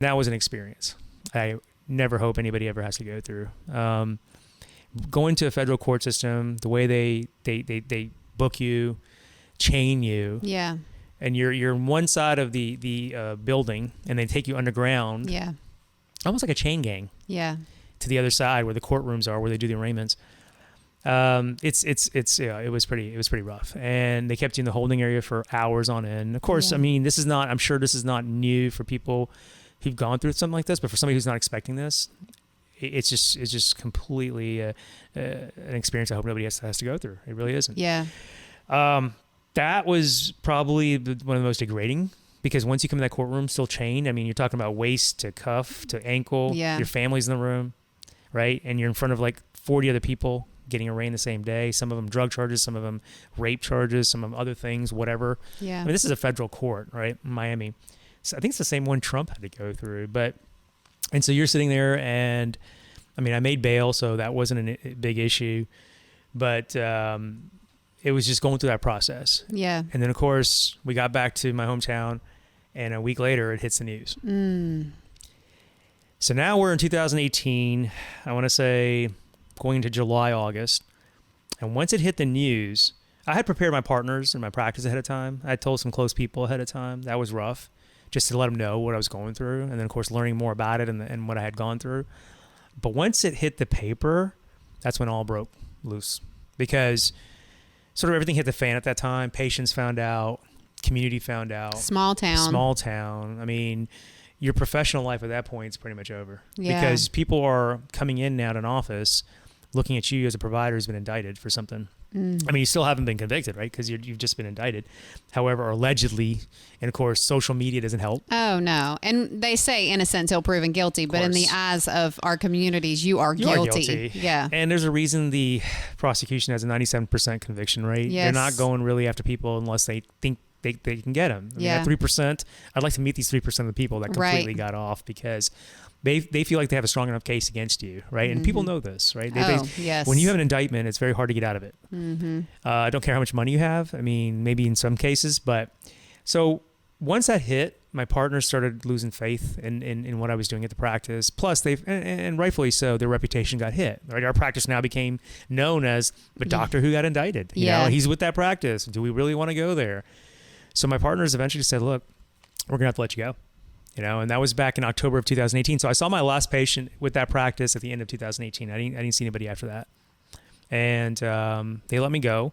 That was an experience I never hope anybody ever has to go through. Going to a federal court system, the way they book you, chain you. Yeah. And you're on one side of the building, and they take you underground. Yeah. Almost like a chain gang. Yeah. To the other side where the courtrooms are, where they do the arraignments. It was pretty rough, and they kept you in the holding area for hours on end. Of course, Yeah. I mean, I'm sure this is not new for people who've gone through something like this, but for somebody who's not expecting this, it's just completely an experience I hope nobody has to go through. It really isn't. Yeah. That was probably one of the most degrading, because once you come in that courtroom still chained, I mean, you're talking about waist to cuff to ankle. Yeah. Your family's in the room, right? And you're in front of like 40 other people getting arraigned the same day. Some of them drug charges, some of them rape charges, some of them other things, whatever. Yeah. I mean, this is a federal court, right? In Miami. So I think it's the same one Trump had to go through. And so you're sitting there, and I mean, I made bail, so that wasn't a big issue. But it was just going through that process. Yeah. And then, of course, we got back to my hometown, and a week later, it hits the news. So now we're in 2018. I want to say going into July, August. And once it hit the news, I had prepared my partners in my practice ahead of time. I had told some close people ahead of time. That was rough, just to let them know what I was going through. And then, of course, learning more about it and what I had gone through. But once it hit the paper, that's when all broke loose, because sort of everything hit the fan at that time. Patients found out, community found out. Small town. I mean, your professional life at that point is pretty much over. Yeah. Because people are coming in now to an office looking at you as a provider who's been indicted for something. I mean, you still haven't been convicted, right? Because you've just been indicted. However, or allegedly, and of course, social media doesn't help. Oh, no. And they say innocent until proven guilty, but in the eyes of our communities, you are guilty. Yeah. And there's a reason the prosecution has a 97% conviction rate. Yes. They're not going really after people unless they think they can get them. I mean, Yeah. that 3%, I'd like to meet these 3% of the people that completely got off, because they feel like they have a strong enough case against you, right? And people know this, right? Yes. When you have an indictment, it's very hard to get out of it. I don't care how much money you have. I mean, maybe in some cases, but so once that hit, my partners started losing faith in what I was doing at the practice. Plus, and rightfully so, their reputation got hit. Right? Our practice now became known as the doctor who got indicted. You know, he's with that practice. Do we really want to go there? So my partners eventually said, look, we're going to have to let you go. You know, and that was back in October of 2018. So I saw my last patient with that practice at the end of 2018. I didn't see anybody after that. And they let me go.